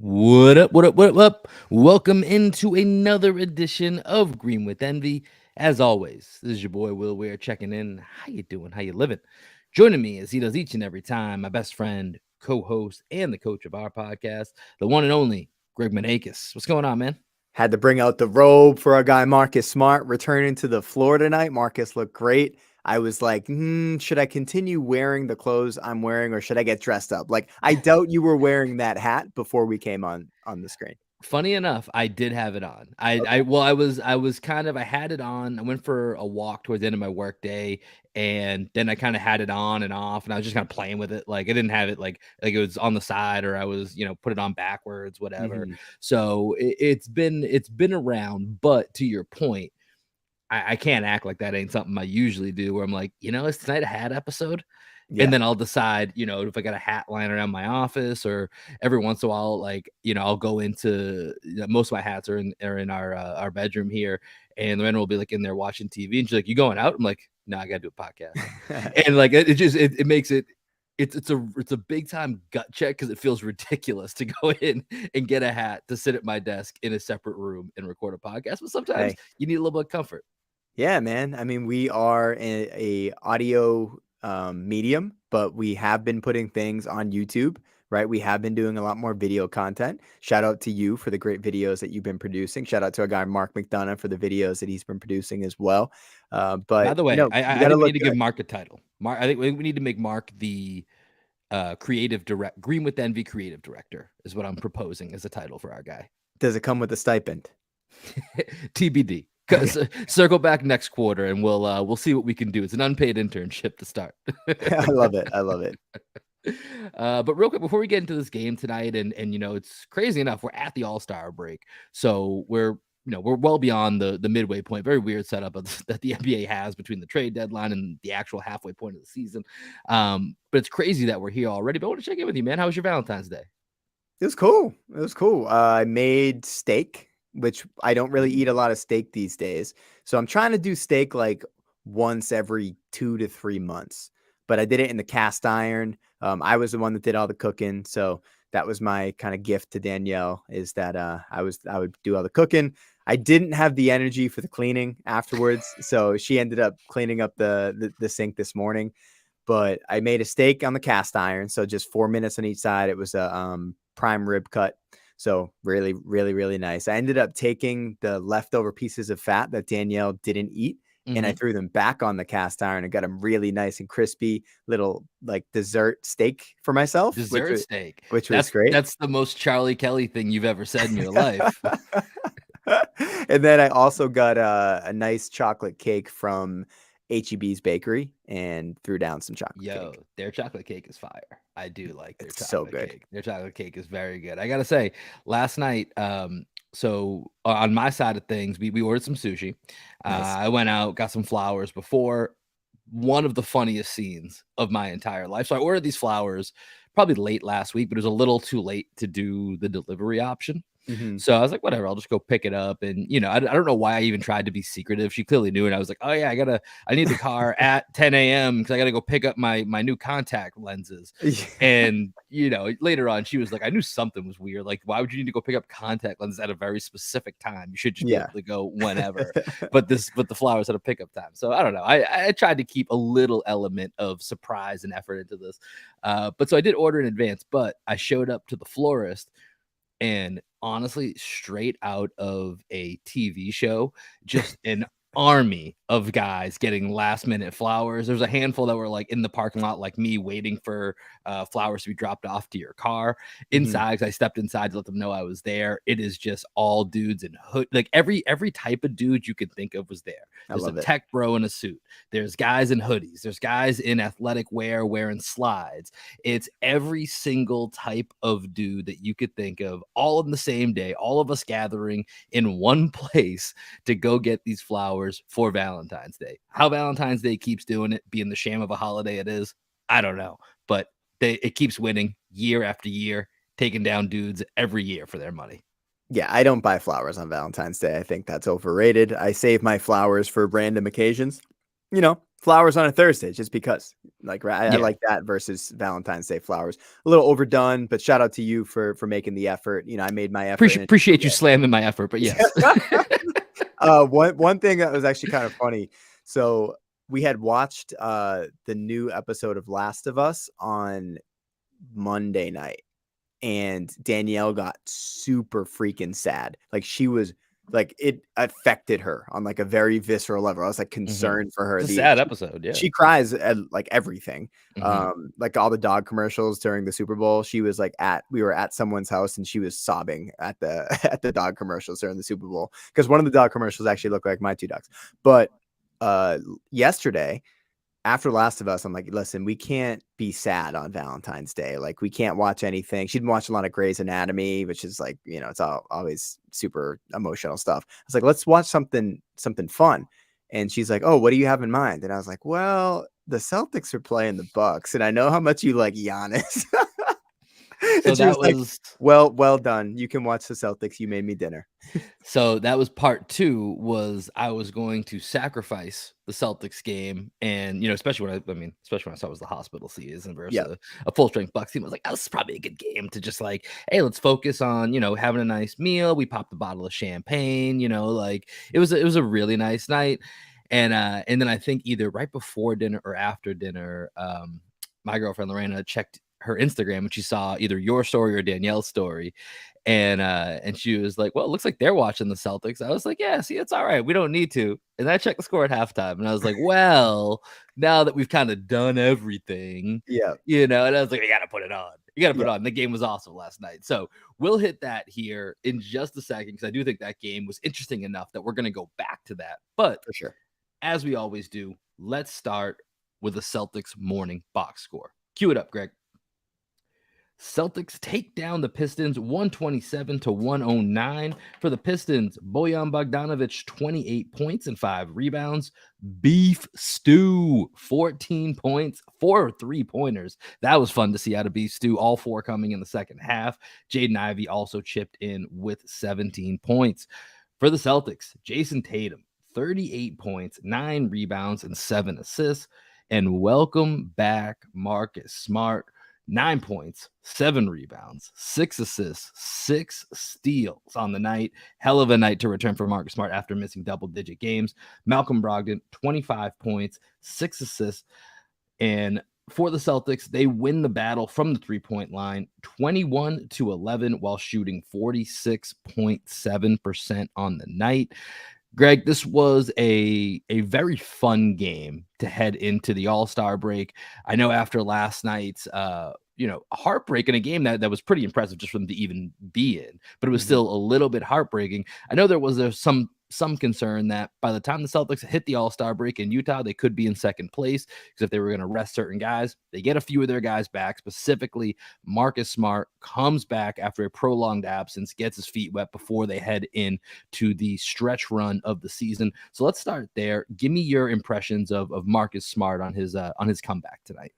What up, what up, what up? Welcome into another edition of Green with Envy. As always, this is your boy Will Weir checking in. How you doing? How you living? Joining me as he does each and every time, my best friend, co-host, and the coach of our podcast, the one and only Greg Maneikis. What's going on, man? Had to bring out the robe for our guy Marcus Smart returning to the floor tonight. Marcus looked great. I was like, should I continue wearing the clothes I'm wearing or should I get dressed up? Like, I doubt you were wearing that hat before we came on the screen. Funny enough, I did have it on. I had it on. I went for a walk towards the end of my work day, and then I kind of had it on and off, and I was just kind of playing with it. Like I didn't have it like it was on the side, or I was put it on backwards, whatever. Mhm. So it's been around. But to your point, I can't act like that ain't something I usually do. Where I'm like, is tonight a hat episode? And Yeah. then I'll decide, if I got a hat lying around my office, or every once in a while, like, I'll go into most of my hats are in our bedroom here, and the will be like in there watching TV, and she's like, "You going out?" I'm like, "No, I gotta do a podcast." And like it makes it's a big time gut check because it feels ridiculous to go in and get a hat to sit at my desk in a separate room and record a podcast. But sometimes Hey. you need a little bit of comfort. Yeah, man. I mean, we are a audio medium, but we have been putting things on YouTube, right? We have been doing a lot more video content. Shout out to you for the great videos that you've been producing. Shout out to our guy Mark McDonough for the videos that he's been producing as well. By But the way, you I got to think we need look to give good. Mark a title. Mark, I think we need to make Mark the Green with Envy creative director is what I'm proposing as a title for our guy. Does it come with a stipend? TBD. Circle back next quarter and we'll see what we can do. It's an unpaid internship to start. I love it. I love it. But real quick before we get into this game tonight, and it's crazy enough, we're at the All-Star break, so we're well beyond the midway point. Very weird setup that the NBA has between the trade deadline and the actual halfway point of the season. But it's crazy that we're here already. But I want to check in with you, man. How was your Valentine's Day? It was cool. It was cool. I made steak, which I don't really eat a lot of steak these days. So I'm trying to do steak like once every 2 to 3 months. But I did it in the cast iron. I was the one that did all the cooking. So that was my kind of gift to Danielle, is that I would do all the cooking. I didn't have the energy for the cleaning afterwards. So she ended up cleaning up the sink this morning. But I made a steak on the cast iron. So just 4 minutes on each side. It was a prime rib cut. So really, really, really nice. I ended up taking the leftover pieces of fat that Danielle didn't eat, and I Mhm. threw them back on the cast iron and got them really nice and crispy, little like dessert steak for myself, Dessert steak. which was That's great. that's the most Charlie Kelly thing you've ever said in your life. And then I also got a nice chocolate cake from HEB's bakery and threw down some chocolate Yo, cake. their chocolate cake is fire. I do like their It's so chocolate good. cake. Their chocolate cake is very good. I gotta say, last night, so on my side of things, we ordered some sushi. Nice. I went out, got some flowers before one of the funniest scenes of my entire life. So I ordered these flowers probably late last week, but it was a little too late to do the delivery option. Hmm. So I was like, whatever, I'll just go pick it up. And, I don't know why I even tried to be secretive. She clearly knew. And I was like, oh, yeah, I need the car at 10 a.m. because I got to go pick up my new contact lenses. And, later on, she was like, I knew something was weird. Like, why would you need to go pick up contact lenses at a very specific time? You should just be Yeah. able to go whenever. But the flowers had a pickup time. So I don't know. I tried to keep a little element of surprise and effort into this. But so I did order in advance, but I showed up to the florist. And honestly, straight out of a TV show, just an army of guys getting last minute flowers. There's a handful that were like in the parking lot, like me, waiting for flowers to be dropped off to your car. Mhm. Inside, 'cause I stepped inside to let them know I was there. It is just all dudes in hood, like every type of dude you could think of was there. I There's a love it. tech bro in a suit. There's guys in hoodies. There's guys in athletic wear wearing slides. It's every single type of dude that you could think of, all in the same day, all of us gathering in one place to go get these flowers for Valentine's Day. How Valentine's Day keeps doing it, being the sham of a holiday it is, I don't know. But it keeps winning year after year, taking down dudes every year for their money. Yeah, I don't buy flowers on Valentine's Day. I think that's overrated. I save my flowers for random occasions. flowers on a Thursday, just because. Like, I Yeah. like that versus Valentine's Day flowers. A little overdone, but shout out to you for making the effort. You know, I made my effort. Appreciate you slamming my effort, but yes. One thing that was actually kind of funny. So we had watched the new episode of Last of Us on Monday night, and Danielle got super freaking sad. Like, she was like, it affected her on like a very visceral level. I was like concerned for her. It's a sad episode. Yeah. She cries at like everything. Mhm. Like all the dog commercials during the Super Bowl. She was like we were at someone's house and she was sobbing at the at the dog commercials during the Super Bowl, because one of the dog commercials actually looked like my two dogs. But yesterday, after Last of Us, I'm like, listen, we can't be sad on Valentine's Day. Like, we can't watch anything. She'd watch a lot of Grey's Anatomy, which is like, you know, it's always super emotional stuff. I was like, let's watch something fun. And she's like, oh, what do you have in mind? And I was like, well, the Celtics are playing the Bucks, and I know how much you like Giannis. So And she that was like, was well done. You can watch the Celtics. You made me dinner. So that was part 2, was I was going to sacrifice the Celtics game, and, especially especially when I saw it was the hospital season versus Yeah. a full strength Bucks team. I was like, "Oh, this is probably a good game to just like, hey, let's focus on, having a nice meal." We popped a bottle of champagne, like it was a really nice night. And then I think either right before dinner or after dinner, my girlfriend Lorena checked her Instagram and she saw either your story or Danielle's story. And she was like, "Well, it looks like they're watching the Celtics." I was like, "Yeah, see, it's all right. We don't need to." And I checked the score at halftime, and I was like, "Well, now that we've kind of done everything, Yeah. and I was like, "You got to put it on. You got to put Yeah. it on." The game was awesome last night, so we'll hit that here in just a second because I do think that game was interesting enough that we're going to go back to that. But For sure. as we always do, let's start with the Celtics morning box score. Cue it up, Greg. Celtics take down the Pistons 127-109. For the Pistons, Bojan Bogdanovic, 28 points and 5 rebounds. Beef Stew, 14 points, 4 3-pointers. That was fun to see out of Beef Stew, all 4 coming in the second half. Jaden Ivey also chipped in with 17 points. For the Celtics, Jayson Tatum, 38 points, 9 rebounds, and 7 assists. And welcome back, Marcus Smart. 9 points, 7 rebounds, 6 assists, 6 steals on the night. Hell of a night to return for Marcus Smart after missing double-digit games. Malcolm Brogdon, 25 points, 6 assists. And for the Celtics, they win the battle from the three-point line, 21-11, while shooting 46.7% on the night. Greg, this was a very fun game to head into the All-Star break. I know after last night's heartbreak in a game that was pretty impressive just for them to even be in, but it was still a little bit heartbreaking. I know there was some concern that by the time the Celtics hit the All-Star break in Utah, they could be in second place because if they were going to rest certain guys, they get a few of their guys back. Specifically, Marcus Smart comes back after a prolonged absence, gets his feet wet before they head in to the stretch run of the season. So let's start there. Give me your impressions of Marcus Smart on his comeback tonight.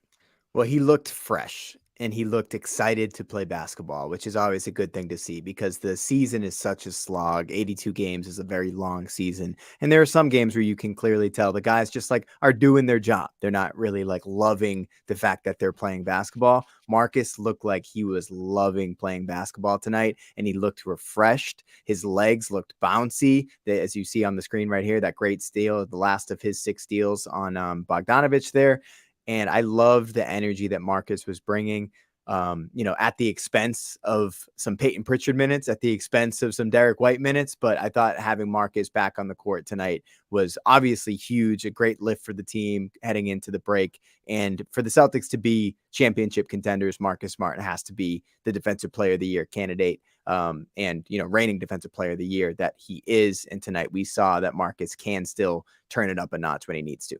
Well, he looked fresh and he looked excited to play basketball, which is always a good thing to see because the season is such a slog. 82 games is a very long season. And there are some games where you can clearly tell the guys just like are doing their job. They're not really like loving the fact that they're playing basketball. Marcus looked like he was loving playing basketball tonight and he looked refreshed. His legs looked bouncy. As you see on the screen right here, that great steal, the last of his 6 steals on Bogdanovic there. And I love the energy that Marcus was bringing, at the expense of some Peyton Pritchard minutes, at the expense of some Derek White minutes. But I thought having Marcus back on the court tonight was obviously huge, a great lift for the team heading into the break. And for the Celtics to be championship contenders, Marcus Smart has to be the Defensive Player of the Year candidate. Reigning Defensive Player of the Year that he is. And tonight we saw that Marcus can still turn it up a notch when he needs to.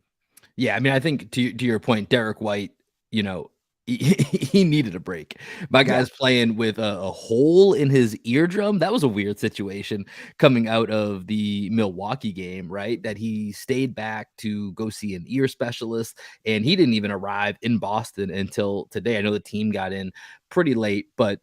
Yeah, I mean, I think to your point, Derek White, he needed a break. My guy's playing with a hole in his eardrum. That was a weird situation coming out of the Milwaukee game, right? That he stayed back to go see an ear specialist, and he didn't even arrive in Boston until today. I know the team got in pretty late, but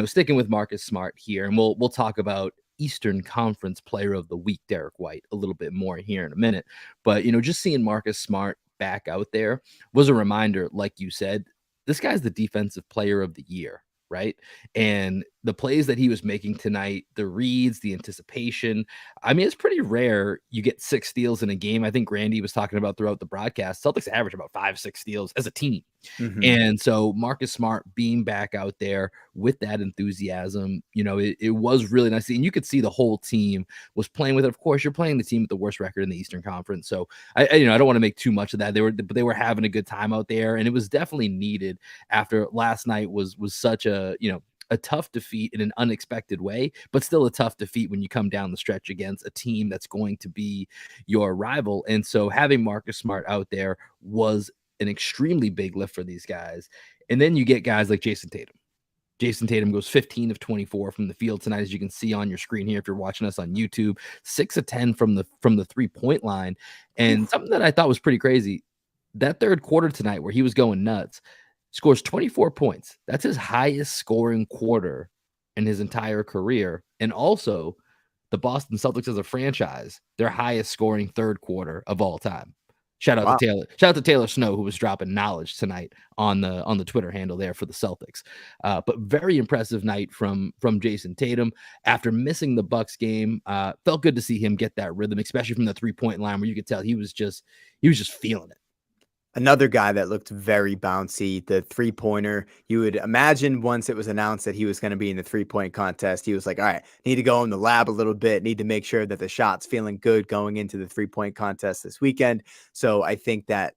sticking with Marcus Smart here, and we'll talk about Eastern Conference Player of the Week, Derek White, a little bit more here in a minute. But just seeing Marcus Smart back out there was a reminder, like you said, this guy's the defensive player of the year, right? And the plays that he was making tonight, the reads, the anticipation. I mean, it's pretty rare you get 6 steals in a game. I think Randy was talking about throughout the broadcast. Celtics average about 5-6 steals as a team. Mm-hmm. And so Marcus Smart being back out there with that enthusiasm, it was really nice. And you could see the whole team was playing with it. Of course, you're playing the team with the worst record in the Eastern Conference. So I don't want to make too much of that. They were having a good time out there, and it was definitely needed after last night was such a tough defeat in an unexpected way, but still a tough defeat when you come down the stretch against a team that's going to be your rival. And so having Marcus Smart out there was an extremely big lift for these guys. And then you get guys like Jayson Tatum. Jayson Tatum goes 15 of 24 from the field tonight, as you can see on your screen here if you're watching us on YouTube. 6 of 10 from the 3-point line. And something that I thought was pretty crazy, that third quarter tonight where he was going nuts, scores 24 points. That's his highest scoring quarter in his entire career. And also the Boston Celtics as a franchise, their highest scoring third quarter of all time. Shout out to Taylor. Shout out to Taylor Snow, who was dropping knowledge tonight on the Twitter handle there for the Celtics. But very impressive night from Jayson Tatum after missing the Bucks game. Felt good to see him get that rhythm, especially from the 3-point line where you could tell he was just feeling it. Another guy that looked very bouncy, the 3-pointer. You would imagine once it was announced that he was going to be in the 3-point contest, he was like, all right, need to go in the lab a little bit, need to make sure that the shot's feeling good going into the 3-point contest this weekend. So I think that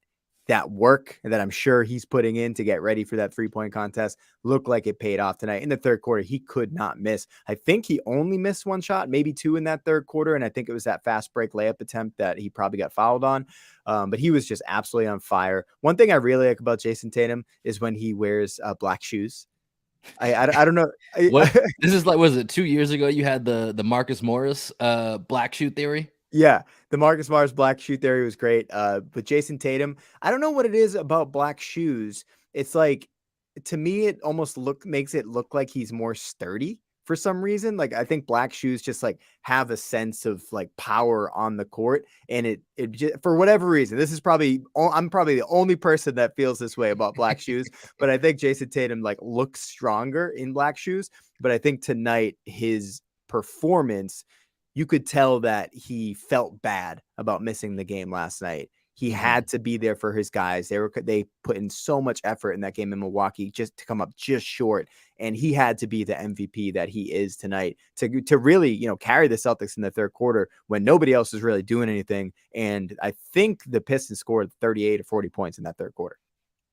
work that I'm sure he's putting in to get ready for that 3-point contest looked like it paid off tonight. In the third quarter, he could not miss. I think he only missed 1 shot, maybe 2 in that third quarter. And I think it was that fast break layup attempt that he probably got fouled on. But he was just absolutely on fire. One thing I really like about Jayson Tatum is when he wears black shoes. I don't know. What this is like, was it 2 years ago you had the Marcus Morris black shoe theory? Yeah, the Marcus Morris black shoe theory was great. But Jayson Tatum, I don't know what it is about black shoes. It's like, to me, it almost makes it look like he's more sturdy for some reason. Like, I think black shoes just like have a sense of like power on the court, and it just, for whatever reason, I'm probably the only person that feels this way about black shoes. But I think Jayson Tatum like looks stronger in black shoes. But I think tonight his performance, you could tell that he felt bad about missing the game last night. He had to be there for his guys. They put in so much effort in that game in Milwaukee just to come up just short. And he had to be the MVP that he is tonight to really, carry the Celtics in the third quarter when nobody else was really doing anything. And I think the Pistons scored 38 or 40 points in that third quarter.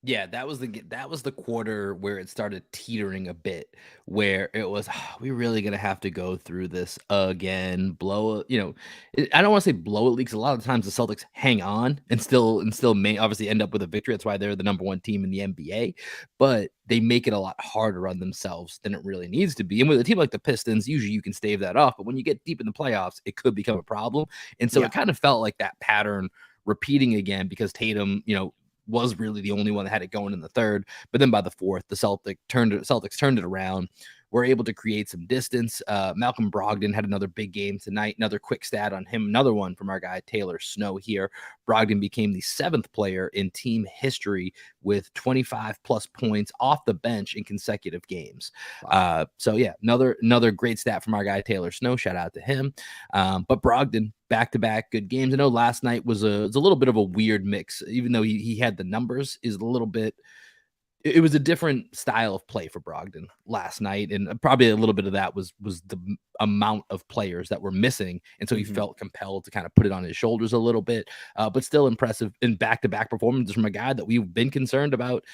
Yeah, that was the quarter where it started teetering a bit, where it was, we really gonna have to go through this again. I don't want to say blow it leaks. A lot of times the Celtics hang on and still may obviously end up with a victory. That's why they're the number 1 team in the NBA. But they make it a lot harder on themselves than it really needs to be. And with a team like the Pistons, usually you can stave that off. But when you get deep in the playoffs, it could become a problem. And so it kind of felt like that pattern repeating again because Tatum, was really the only one that had it going in the third. But then by the fourth, the Celtics turned it around. Were able to create some distance. Malcolm Brogdon had another big game tonight. Another quick stat on him. Another one from our guy Taylor Snow here. Brogdon became the 7th player in team history with 25 plus points off the bench in consecutive games. Wow. So yeah, another great stat from our guy Taylor Snow. Shout out to him. But Brogdon, back-to-back good games. I know last night was a little bit of a weird mix, even though he had the numbers, is a little bit. It was a different style of play for Brogdon last night, and probably a little bit of that was the amount of players that were missing, and so he felt compelled to kind of put it on his shoulders a little bit, but still impressive in back-to-back performances from a guy that we've been concerned about,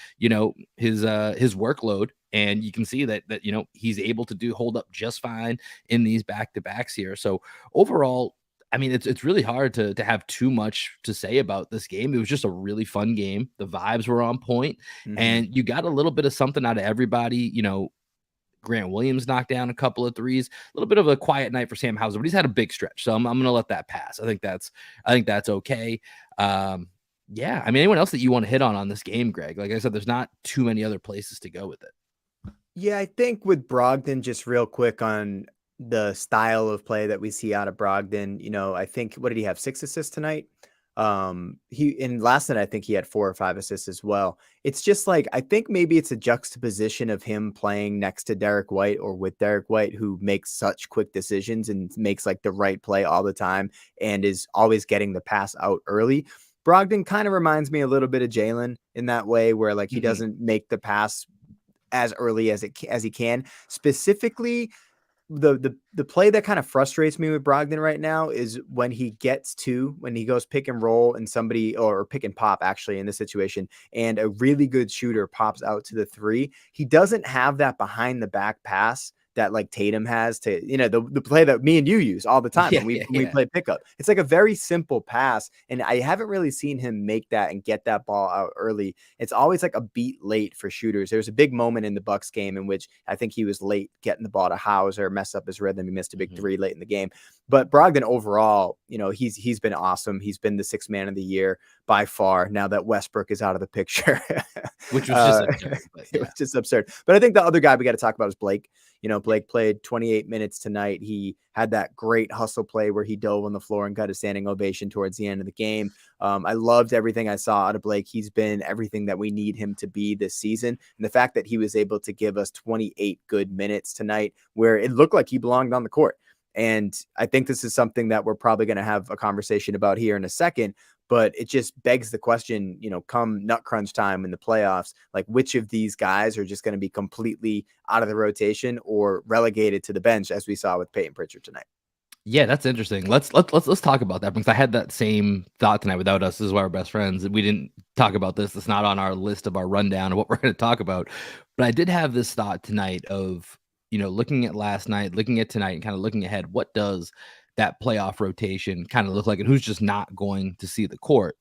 his workload, and you can see that he's able to hold up just fine in these back-to-backs here. So overall, I mean, it's really hard to have too much to say about this game. It was just a really fun game. The vibes were on point, and you got a little bit of something out of everybody. Grant Williams knocked down a couple of threes. A little bit of a quiet night for Sam Hauser, but he's had a big stretch, so I'm going to let that pass. I think that's okay. Yeah, I mean, anyone else that you want to hit on this game, Greg? Like I said, there's not too many other places to go with it. Yeah, I think with Brogdon, just real quick on the style of play that we see out of Brogdon, I think, what did he have? 6 assists tonight? He in last night, I think he had 4 or 5 assists as well. It's just like, I think maybe it's a juxtaposition of him playing next to Derek White or with Derek White, who makes such quick decisions and makes like the right play all the time and is always getting the pass out early. Brogdon kind of reminds me a little bit of Jalen in that way, where like he doesn't make the pass as early as he can. Specifically, the play that kind of frustrates me with Brogdon right now is when he goes pick and roll and somebody, or pick and pop actually in this situation, and a really good shooter pops out to the three. He doesn't have that behind the back pass that like Tatum has to, the play that me and you use all the time when we play pickup. It's like a very simple pass, and I haven't really seen him make that and get that ball out early. It's always like a beat late for shooters. There's a big moment in the Bucks game in which I think he was late getting the ball to Hauser, mess up his rhythm. He missed a big three late in the game. But Brogdon overall, he's been awesome. He's been the sixth man of the year by far, now that Westbrook is out of the picture. Which was just absurd. It was just absurd. But I think the other guy we got to talk about is Blake. Blake played 28 minutes tonight. He had that great hustle play where he dove on the floor and got a standing ovation towards the end of the game. I loved everything I saw out of Blake. He's been everything that we need him to be this season. And the fact that he was able to give us 28 good minutes tonight, where it looked like he belonged on the court. And I think this is something that we're probably going to have a conversation about here in a second, but it just begs the question, come nut crunch time in the playoffs, like which of these guys are just going to be completely out of the rotation or relegated to the bench, as we saw with Peyton Pritchard tonight. Yeah, that's interesting. Let's talk about that, because I had that same thought tonight without us. This is why we're best friends. We didn't talk about this. It's not on our list of our rundown of what we're going to talk about. But I did have this thought tonight of, looking at last night, looking at tonight, and kind of looking ahead. What does that playoff rotation kind of look like, and who's just not going to see the court?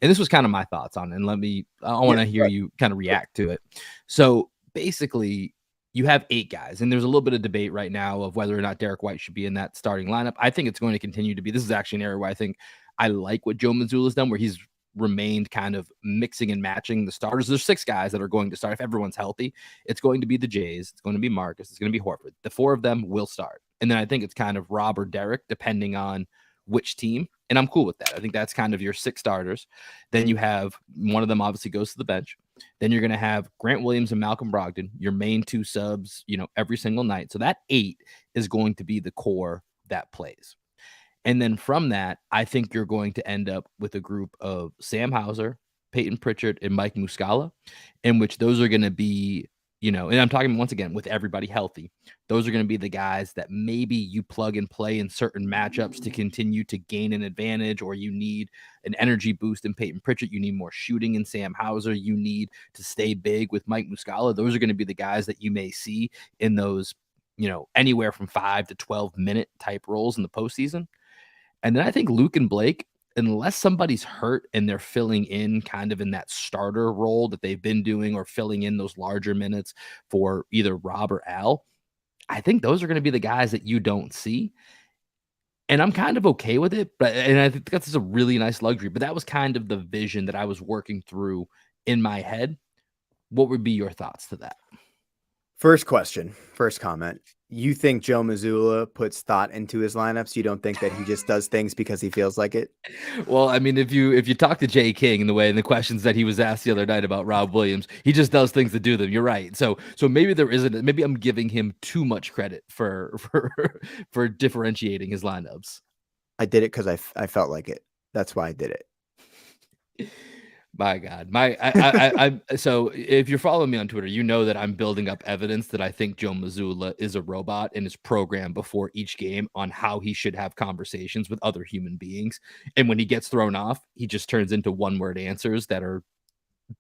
And this was kind of my thoughts on it. And I want to hear you kind of react to it. So basically, you have 8 guys, and there's a little bit of debate right now of whether or not Derek White should be in that starting lineup. I think it's going to continue to be. This is actually an area where I think I like what Joe Mazzulla's done, where he's remained kind of mixing and matching the starters. There's 6 guys that are going to start. If everyone's healthy, it's going to be the Jays, it's going to be Marcus, it's going to be Horford. The 4 of them will start. And then I think it's kind of Rob or Derek, depending on which team. And I'm cool with that. I think that's kind of your 6 starters. Then you have one of them obviously goes to the bench. Then you're going to have Grant Williams and Malcolm Brogdon, your main 2 subs, every single night. So that 8 is going to be the core that plays. And then from that, I think you're going to end up with a group of Sam Hauser, Peyton Pritchard, and Mike Muscala, in which those are going to be, and I'm talking once again with everybody healthy. Those are going to be the guys that maybe you plug and play in certain matchups to continue to gain an advantage, or you need an energy boost in Peyton Pritchard. You need more shooting in Sam Hauser. You need to stay big with Mike Muscala. Those are going to be the guys that you may see in those, anywhere from 5 to 12 minute type roles in the postseason. And then I think Luke and Blake, unless somebody's hurt and they're filling in kind of in that starter role that they've been doing, or filling in those larger minutes for either Rob or Al, I think those are going to be the guys that you don't see. And I'm kind of okay with it, and I think that's a really nice luxury. But that was kind of the vision that I was working through in my head. What would be your thoughts to that? First comment. You think Joe Mazzulla puts thought into his lineups? You don't think that he just does things because he feels like it? Well, I mean, if you talk to Jay King in the way and the questions that he was asked the other night about Rob Williams, he just does things to do them. You're right. So maybe there isn't. Maybe I'm giving him too much credit for for differentiating his lineups. I did it because I felt like it. That's why I did it. My God, so if you're following me on Twitter, you know that I'm building up evidence that I think Joe Mazzulla is a robot and is programmed before each game on how he should have conversations with other human beings. And when he gets thrown off, he just turns into one-word answers that are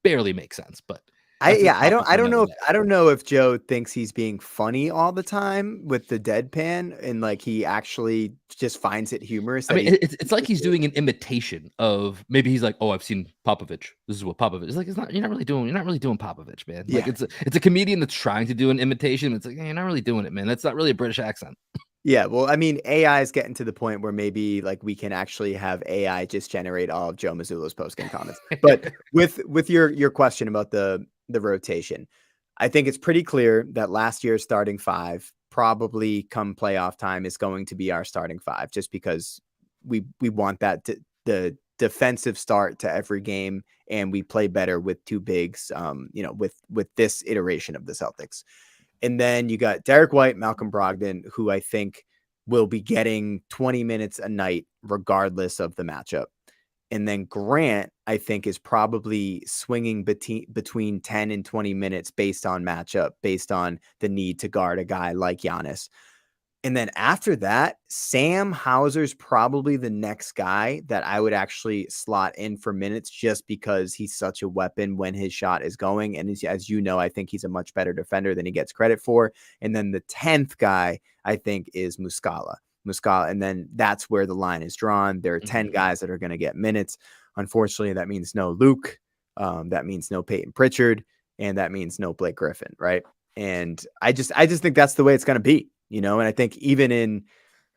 barely make sense. But I don't know if Joe thinks he's being funny all the time with the deadpan, and like he actually just finds it humorous. I mean, it's like he's doing an imitation of, maybe he's like, oh, I've seen Popovich. This is what Popovich is like. You're not really doing Popovich, man. Yeah. Like it's a comedian that's trying to do an imitation. It's like, you're not really doing it, man. That's not really a British accent. Yeah, well, I mean, AI is getting to the point where maybe like we can actually have AI just generate all of Joe Mazzulla's post-game comments. But with your question about the rotation, I think it's pretty clear that last year's starting 5 probably come playoff time is going to be our starting 5, just because we want that to defensive start to every game, and we play better with two bigs, with this iteration of the Celtics. And then you got Derek White, Malcolm Brogdon, who I think will be getting 20 minutes a night regardless of the matchup. And then Grant, I think, is probably swinging between 10 and 20 minutes based on matchup, based on the need to guard a guy like Giannis. And then after that, Sam Hauser's probably the next guy that I would actually slot in for minutes just because he's such a weapon when his shot is going. And as you know, I think he's a much better defender than he gets credit for. And then the 10th guy, I think, is Muscala. And then that's where the line is drawn. There are 10 guys that are going to get minutes. Unfortunately, that means no Luke. That means no Peyton Pritchard. And that means no Blake Griffin, right? And I just think that's the way it's going to be. And I think even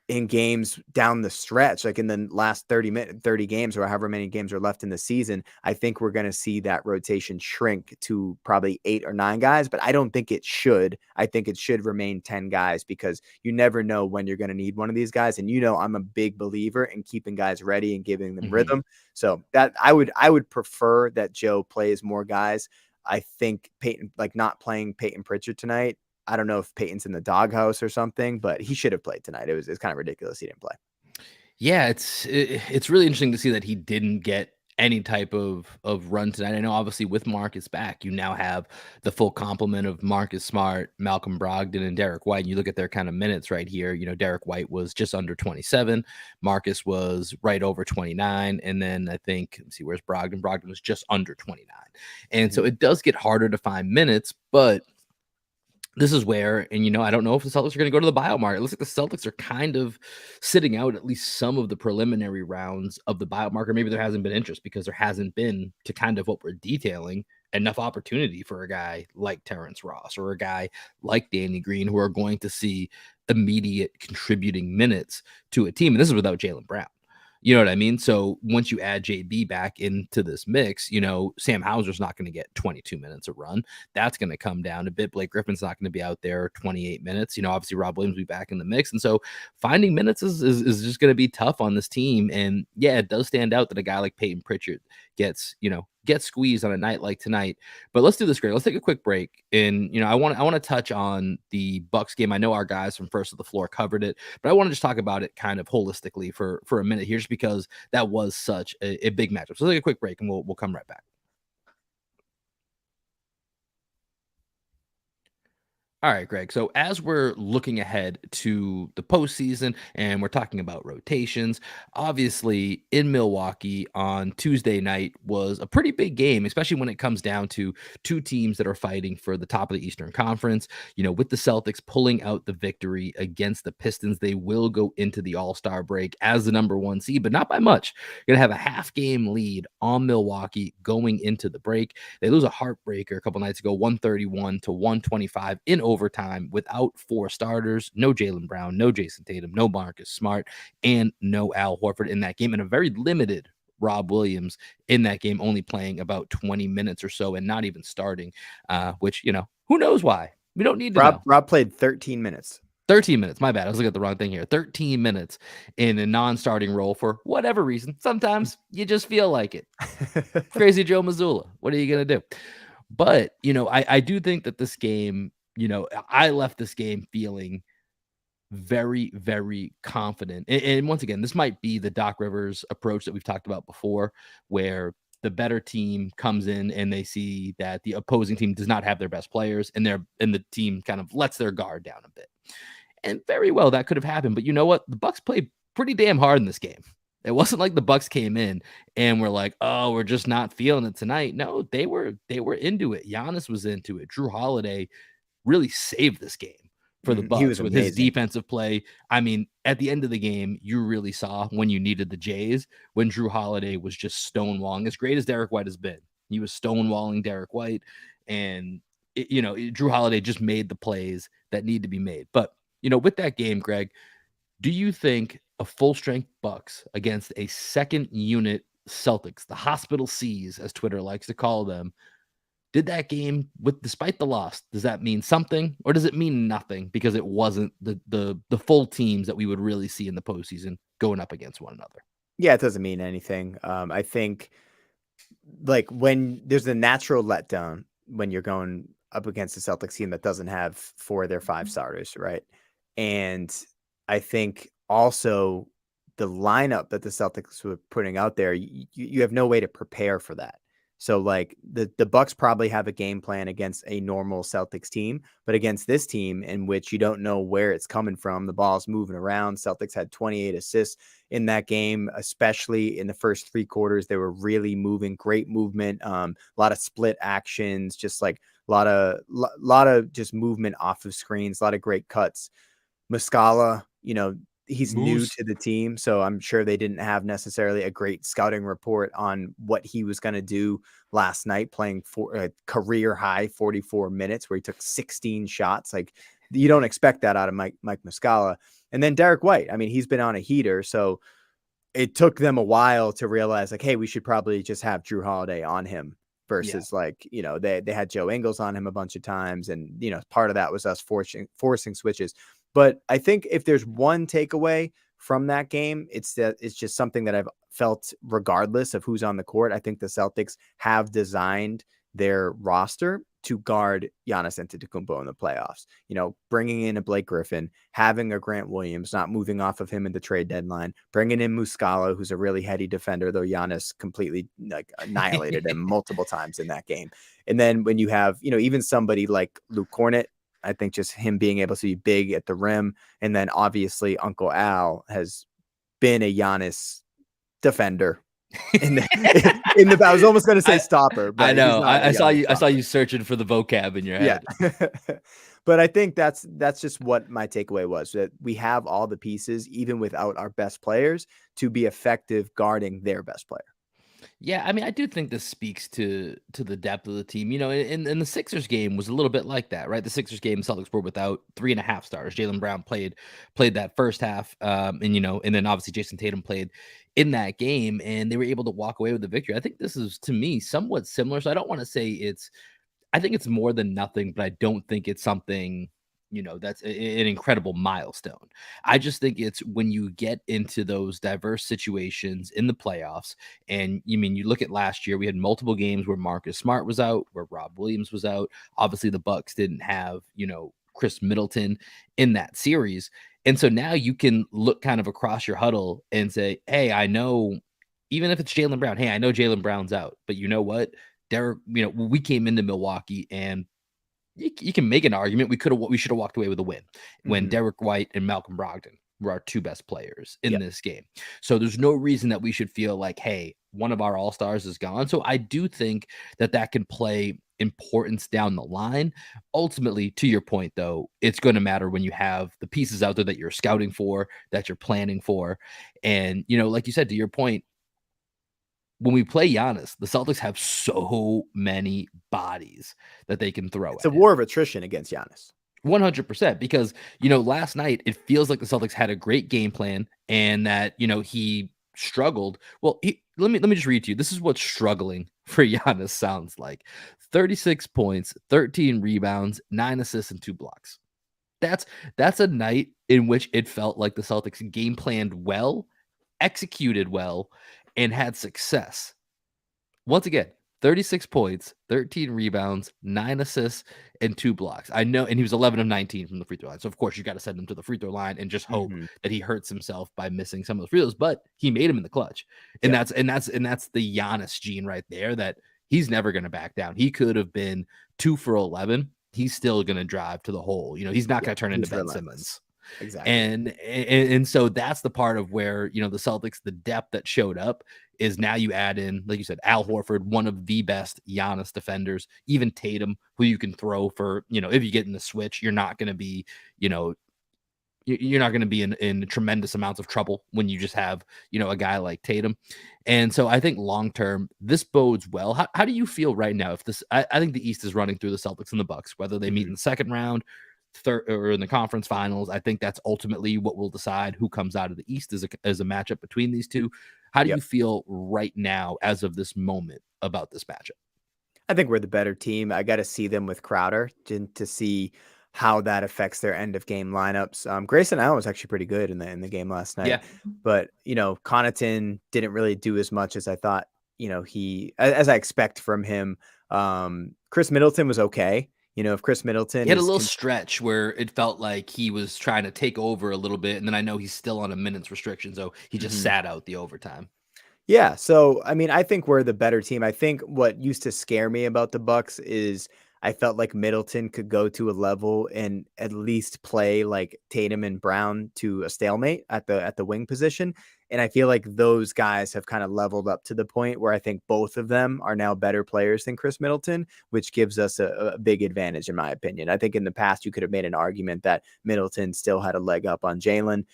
in games down the stretch, like in the last 30 games or however many games are left in the season, I think we're going to see that rotation shrink to probably 8 or 9 guys, but I don't think it should. I think it should remain 10 guys because you never know when you're going to need one of these guys. And, I'm a big believer in keeping guys ready and giving them rhythm. So that I would prefer that Joe plays more guys. I think Peyton, like not playing Peyton Pritchard tonight, I don't know if Peyton's in the doghouse or something, but he should have played tonight. It's kind of ridiculous he didn't play. Yeah, it's really interesting to see that he didn't get any type of run tonight. I know obviously with Marcus back, you now have the full complement of Marcus Smart, Malcolm Brogdon, and Derek White. And you look at their kind of minutes right here. Derek White was just under 27. Marcus was right over 29. And then I think, let's see, where's Brogdon? Brogdon was just under 29. And so it does get harder to find minutes, but this is where, and I don't know if the Celtics are going to go to the buyout market. It looks like the Celtics are kind of sitting out at least some of the preliminary rounds of the buyout market. Maybe there hasn't been interest because there hasn't been, to kind of what we're detailing, enough opportunity for a guy like Terrence Ross or a guy like Danny Green who are going to see immediate contributing minutes to a team. And this is without Jaylen Brown. You know what I mean? So once you add JB back into this mix, Sam Hauser's not going to get 22 minutes of run. That's going to come down a bit. Blake Griffin's not going to be out there 28 minutes. Obviously Rob Williams will be back in the mix. And so finding minutes is just going to be tough on this team. And yeah, it does stand out that a guy like Peyton Pritchard gets squeezed on a night like tonight. But let's do this, Greg. Let's take a quick break. And I want to touch on the Bucks game. I know our guys from First of the Floor covered it, but I want to just talk about it kind of holistically for a minute here, just because that was such a big matchup. So let's take a quick break and we'll come right back. All right, Greg. So as we're looking ahead to the postseason and we're talking about rotations, obviously in Milwaukee on Tuesday night was a pretty big game, especially when it comes down to two teams that are fighting for the top of the Eastern Conference. With the Celtics pulling out the victory against the Pistons, they will go into the All-Star break as the number 1 seed, but not by much. You're going to have a half-game lead on Milwaukee going into the break. They lose a heartbreaker a couple nights ago, 131 to 125 in overtime without 4 starters, no Jaylen Brown, no Jayson Tatum, no Marcus Smart, and no Al Horford in that game, and a very limited Rob Williams in that game, only playing about 20 minutes or so and not even starting, which, who knows why? We don't need to know. Rob played 13 minutes. 13 minutes. My bad. I was looking at the wrong thing here. 13 minutes in a non-starting role for whatever reason. Sometimes you just feel like it. Crazy Joe Mazzulla. What are you going to do? But, I do think that this game, I left this game feeling very, very confident. And once again, this might be the Doc Rivers approach that we've talked about before, where the better team comes in and they see that the opposing team does not have their best players and the team kind of lets their guard down a bit. And very well, that could have happened. But you know what? The Bucks played pretty damn hard in this game. It wasn't like the Bucks came in and were like, "Oh, we're just not feeling it tonight." No, they were into it. Giannis was into it. Jrue Holiday really saved this game for the Bucks with his defensive play. I mean, at the end of the game, you really saw when you needed the Jays, when Jrue Holiday was just stonewalling. As great as Derek White has been, he was stonewalling Derek White, and Jrue Holiday just made the plays that need to be made. But with that game, Greg, do you think a full-strength Bucks against a second unit Celtics, the hospital C's, as Twitter likes to call them, did that game, despite the loss, does that mean something, or does it mean nothing because it wasn't the full teams that we would really see in the postseason going up against one another? Yeah, it doesn't mean anything. I think like when there's a natural letdown when you're going up against a Celtics team that doesn't have 4 of their 5 starters, right? And I think also the lineup that the Celtics were putting out there, you have no way to prepare for that. So like the Bucks probably have a game plan against a normal Celtics team, but against this team in which you don't know where it's coming from, the ball's moving around. Celtics had 28 assists in that game, especially in the first 3 quarters. They were really moving, great movement, a lot of split actions, just like a lot of just movement off of screens, a lot of great cuts. Muscala, he's new Moose. to the team, so I'm sure they didn't have necessarily a great scouting report on what he was going to do last night, playing for a career high 44 minutes where he took 16 shots. Like you don't expect that out of Mike Muscala. And then Derek White, I mean, he's been on a heater, so it took them a while to realize like, hey, we should probably just have Drew Holiday on him Yeah. versus like, they had Joe Ingles on him a bunch of times. And, part of that was us forcing switches. But I think if there's one takeaway from that game, it's that it's just something that I've felt regardless of who's on the court. I think the Celtics have designed their roster to guard Giannis Antetokounmpo in the playoffs. Bringing in a Blake Griffin, having a Grant Williams, not moving off of him in the trade deadline, bringing in Muscala, who's a really heady defender, though Giannis completely like annihilated him multiple times in that game. And then when you have, even somebody like Luke Cornett, I think just him being able to be big at the rim, and then obviously Uncle Al has been a Giannis defender I was almost going to say I stopper, I but he's know. not a I saw Giannis you. I saw stopper. you searching for the vocab in your Yeah. head. But I think that's just what my takeaway was, that we have all the pieces, even without our best players, to be effective guarding their best player. Yeah, I mean, I do think this speaks to the depth of the team. In the Sixers game was a little bit like that, right? The Sixers game, Celtics were without 3.5 stars. Jaylen Brown played that first half, and then obviously Jason Tatum played in that game, and they were able to walk away with the victory. I think this is to me somewhat similar. So I don't want to say I think it's more than nothing, but I don't think it's something, that's an incredible milestone. I just think it's when you get into those diverse situations in the playoffs, and you look at last year, we had multiple games where Marcus Smart was out, where Rob Williams was out. Obviously, the Bucks didn't have, Chris Middleton in that series. And so now you can look kind of across your huddle and say, hey, I know, even if it's Jaylen Brown, hey, I know Jaylen Brown's out, but you know what? Derek, we came into Milwaukee and you can make an argument we should have walked away with a win when Mm-hmm. Derek White and Malcolm Brogdon were our 2 best players in Yep. this game. So there's no reason that we should feel like, hey, one of our all-stars is gone. So I do think that can play importance down the line. Ultimately, to your point though, it's going to matter when you have the pieces out there that you're scouting for, that you're planning for. And like you said, to your point, when we play Giannis, the Celtics have so many bodies that they can throw It's a at him. war of attrition against Giannis. 100% because last night it feels like the Celtics had a great game plan and that he struggled. Well, let me just read to you. This is what struggling for Giannis sounds like: 36 points, 13 rebounds, 9 assists, and 2 blocks. That's a night in which it felt like the Celtics game planned well, executed well, and had success. Once again, 36 points, 13 rebounds, 9 assists, and 2 blocks. I know, and he was 11 of 19 from the free throw line. So of course you got to send him to the free throw line and just hope Mm-hmm. that he hurts himself by missing some of the free throws. But he made him in the clutch, and Yep. that's the Giannis gene right there. That he's never going to back down. He could have been 2 for 11. He's still going to drive to the hole. He's not going Yep. to turn into He's Ben relentless. Simmons. Exactly. And so that's the part of where the Celtics, the depth that showed up is now you add in, like you said, Al Horford, one of the best Giannis defenders, even Tatum, who you can throw for, if you get in the switch, you're not going to be, you're not going to be in tremendous amounts of trouble when you just have, a guy like Tatum. And so I think long term, this bodes well. How do you feel right now? If this, I think the East is running through the Celtics and the Bucks, whether they meet Mm-hmm. in the second round, third, or in the conference finals. I think that's ultimately what will decide who comes out of the East as a matchup between these two. How do you Yep. feel right now, as of this moment, about this matchup? I think we're the better team. I got to see them with Crowder to see how that affects their end of game lineups. Grayson Allen was actually pretty good in the game last Yeah. night, but Connaughton didn't really do as much as I thought. As I expect from him. Chris Middleton was okay. If Chris Middleton He had a is little stretch where it felt like he was trying to take over a little bit, and then I know he's still on a minutes restriction, so he just sat out the overtime. Yeah, so I mean, I think we're the better team. I think what used to scare me about the Bucks is I felt like Middleton could go to a level and at least play like Tatum and Brown to a stalemate at the wing position. And I feel like those guys have kind of leveled up to the point where I think both of them are now better players than Chris Middleton, which gives us a big advantage, in my opinion. I think in the past, you could have made an argument that Middleton still had a leg up on Jalen.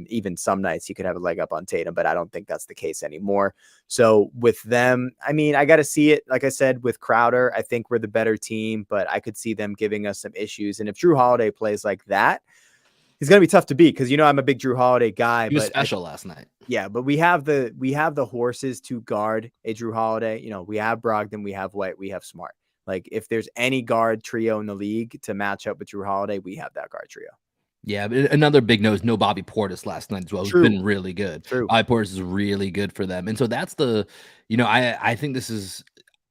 Even some nights you could have a leg up on Tatum, but I don't think that's the case anymore. So with them, I mean, I got to see it. Like I said, with Crowder, I think we're the better team, but I could see them giving us some issues. And if Drew Holiday plays like that, he's going to be tough to beat because I'm a big Drew Holiday guy. He was but special last night. Yeah, but we have the horses to guard a Drew Holiday. We have Brogdon, we have White, we have Smart. Like if there's any guard trio in the league to match up with Drew Holiday, we have that guard trio. Yeah, but another big note is no Bobby Portis last night as well. True. He's been really good. True. Bobby Portis is really good for them. And so that's I think this is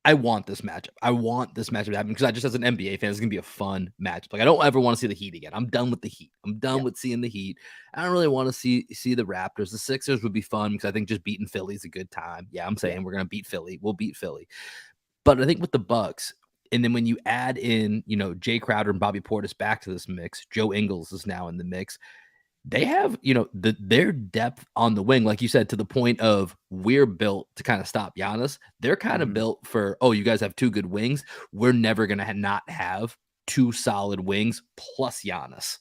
I want this matchup. I want this matchup to happen because I just as an NBA fan, it's gonna be a fun matchup. Like I don't ever want to see the Heat again. I'm done with the Heat. I'm done with seeing the Heat. I don't really want to see the Raptors. The Sixers would be fun because I think just beating Philly is a good time. Yeah, I'm saying we're gonna beat Philly. We'll beat Philly. But I think with the Bucks, and then when you add in, Jay Crowder and Bobby Portis back to this mix, Joe Ingles is now in the mix. They have, their depth on the wing, like you said, to the point of we're built to kind of stop Giannis. They're kind of built for, you guys have two good wings. We're never going to not have two solid wings plus Giannis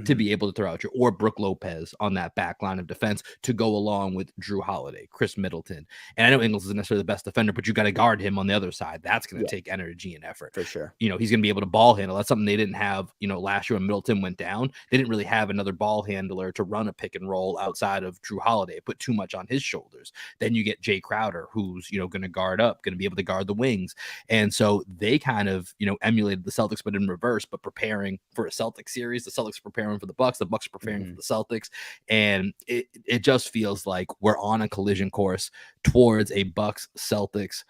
to be able to throw out or Brook Lopez on that back line of defense to go along with Drew Holiday, Chris Middleton. And I know Ingles isn't necessarily the best defender, but you got to guard him on the other side. That's going to take energy and effort. For sure. He's going to be able to ball handle. That's something they didn't have, last year when Middleton went down. They didn't really have another ball handler to run a pick and roll outside of Drew Holiday. Put too much on his shoulders. Then you get Jay Crowder, who's, going to guard up, going to be able to guard the wings. And so they kind of, emulated the Celtics, but in reverse, but preparing for a Celtics series. The Celtics preparing for the Bucks preparing for the Celtics, and it just feels like we're on a collision course towards a Bucks Celtics.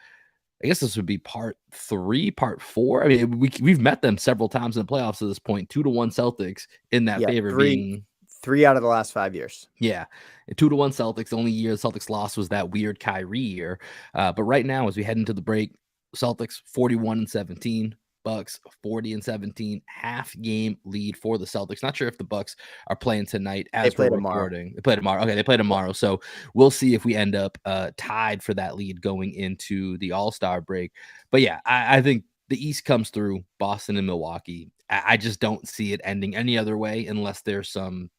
I guess this would be part 3, part 4. I mean, we've met them several times in the playoffs at this point. 2-1 Celtics in that favor, being 3 out of the last 5 years. Yeah, 2-1 Celtics. The only year the Celtics lost was that weird Kyrie year. But right now, as we head into the break, Celtics 41-17. Bucks 40-17, half game lead for the Celtics. Not sure if the Bucks are playing tonight as we're recording. They play tomorrow. Okay, they play tomorrow. So we'll see if we end up tied for that lead going into the All-Star break. But yeah, I think the East comes through Boston and Milwaukee. I just don't see it ending any other way unless there's some,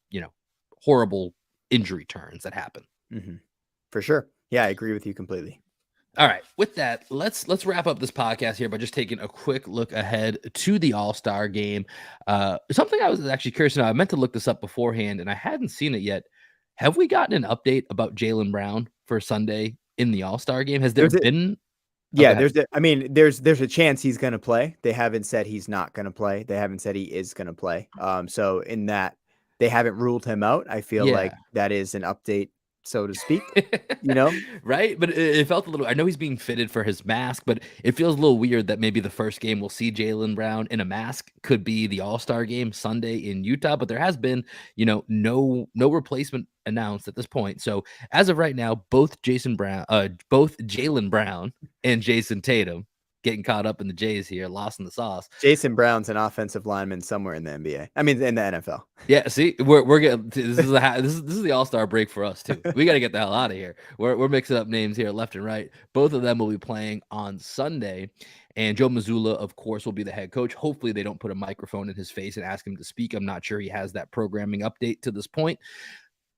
horrible injury turns that happen. For sure. Yeah, I agree with you completely. All right, with that, let's wrap up this podcast here by just taking a quick look ahead to the All-Star game. Something I was actually curious to know. I meant to look this up beforehand, and I hadn't seen it yet. Have we gotten an update about Jaylen Brown for Sunday in the All-Star game? Has there been? Yeah, there's a chance he's going to play. They haven't said he's not going to play. They haven't said he is going to play. So in that, they haven't ruled him out. I feel like that is an update, so to speak, right? But it felt a little, I know he's being fitted for his mask, but it feels a little weird that maybe the first game we'll see Jaylen Brown in a mask could be the All-Star game Sunday in Utah, but there has been, no replacement announced at this point. So as of right now, both Jaylen Brown and Jayson Tatum getting caught up in the Jays here, lost in the sauce. Jayson Brown's an offensive lineman somewhere in the NBA. I mean, in the NFL. Yeah, see, we're getting this is the All-Star break for us too. We got to get the hell out of here. We're mixing up names here left and right. Both of them will be playing on Sunday, and Joe Mazzulla, of course, will be the head coach. Hopefully, they don't put a microphone in his face and ask him to speak. I'm not sure he has that programming update to this point.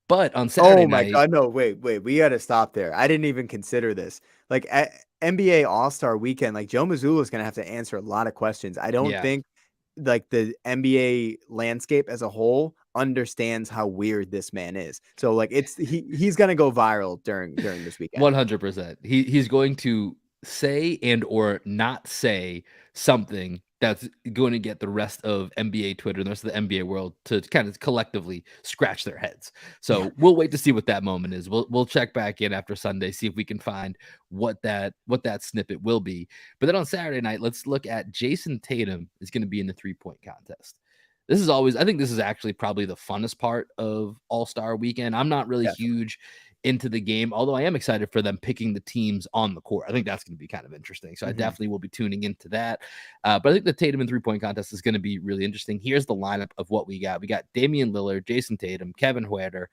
But on Saturday night, God, no, wait, we got to stop there. I didn't even consider this. Like at NBA All-Star Weekend, like Joe Mazzulla is going to have to answer a lot of questions. I don't think like the NBA landscape as a whole understands how weird this man is. So like he's going to go viral during this weekend. 100%. He's going to say and or not say something that's going to get the rest of NBA Twitter and the rest of the NBA world to kind of collectively scratch their heads. So we'll wait to see what that moment is. We'll check back in after Sunday, see if we can find what that snippet will be. But then on Saturday night, let's look at Jayson Tatum is going to be in the 3-point contest. This is always, I think this is actually probably the funnest part of All-Star Weekend. I'm not really huge into the game, although I am excited for them picking the teams on the court. I think that's going to be kind of interesting. So I definitely will be tuning into that. But I think the Tatum and 3-point contest is going to be really interesting. Here's the lineup of what we got. We got Damian Lillard, Jayson Tatum, Kevin Huerter,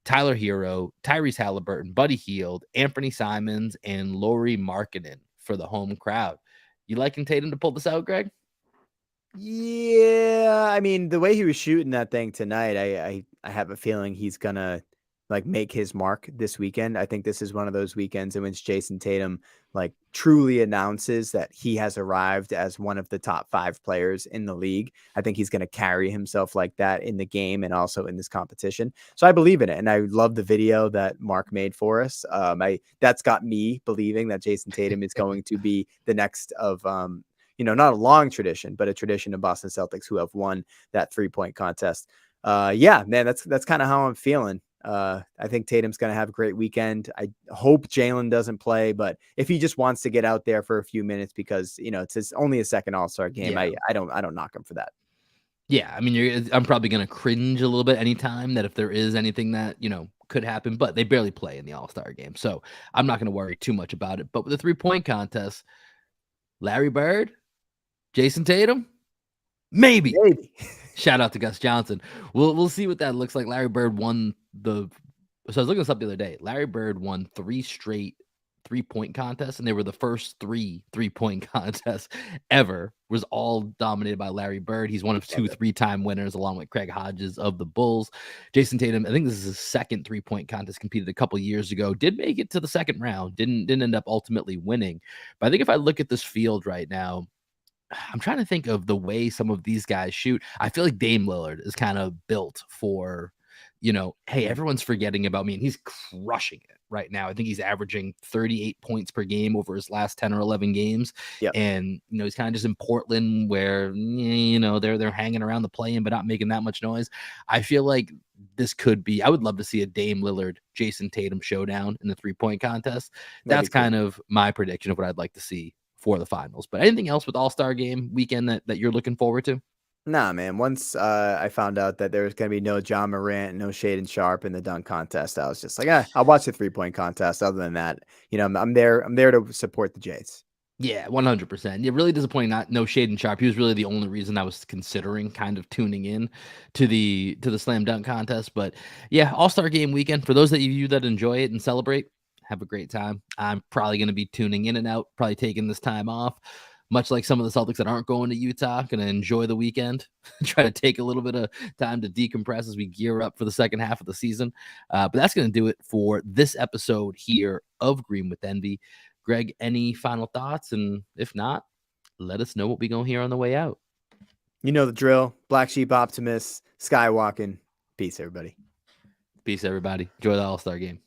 Tyler Hero, Tyrese Halliburton, Buddy Hield, Anthony Simons, and Lauri Markkanen for the home crowd. You liking Tatum to pull this out, Greg? Yeah, I mean, the way he was shooting that thing tonight, I have a feeling he's gonna like make his mark this weekend. I think this is one of those weekends in which Jayson Tatum like truly announces that he has arrived as one of the top 5 players in the league. I think he's going to carry himself like that in the game and also in this competition. So I believe in it. And I love the video that Mark made for us. That's got me believing that Jayson Tatum is going to be the next of, not a long tradition, but a tradition of Boston Celtics who have won that 3-point contest. Yeah, man, that's kind of how I'm feeling. I think Tatum's going to have a great weekend. I hope Jalen doesn't play, but if he just wants to get out there for a few minutes because, it's only a second All-Star game, I don't knock him for that. Yeah, I mean, I'm probably going to cringe a little bit anytime that if there is anything that, could happen, but they barely play in the All-Star game. So I'm not going to worry too much about it. But with the 3-point contest, Larry Bird, Jayson Tatum, maybe. Shout out to Gus Johnson. We'll see what that looks like. Larry Bird won so I was looking this up the other day. Larry Bird won 3 straight 3-point contests, and they were the first 3-point contests ever. Was all dominated by Larry Bird. He's one of 2 3-time winners, along with Craig Hodges of the Bulls. Jayson Tatum, I think this is his second 3-point contest, competed a couple years ago. Did make it to the second round. Didn't end up ultimately winning. But I think if I look at this field right now, I'm trying to think of the way some of these guys shoot. I feel like Dame Lillard is kind of built for, hey, everyone's forgetting about me, and he's crushing it right now. I think he's averaging 38 points per game over his last 10 or 11 games. Yep. And, he's kind of just in Portland where, they're hanging around the play-in but not making that much noise. I feel like this could be, I would love to see a Dame Lillard, Jayson Tatum showdown in the 3-point contest. That's kind of my prediction of what I'd like to see for the finals. But anything else with All-Star game weekend that you're looking forward to? Nah, man. Once I found out that there was going to be no John Morant, no Shaedon Sharp in the dunk contest, I was just like, I'll watch the 3-point contest. Other than that, I'm there to support the Jays. Yeah, 100%. Yeah, really disappointing. No Shaedon Sharp. He was really the only reason I was considering kind of tuning in to the slam dunk contest. But yeah, All-Star game weekend. For those of you that enjoy it and celebrate, have a great time. I'm probably going to be tuning in and out, probably taking this time off. Much like some of the Celtics that aren't going to Utah, going to enjoy the weekend, try to take a little bit of time to decompress as we gear up for the second half of the season. But that's going to do it for this episode here of Green with Envy. Greg, any final thoughts? And if not, let us know what we're going to hear on the way out. You know the drill. Black Sheep Optimus, Skywalking. Peace, everybody. Peace, everybody. Enjoy the All-Star game.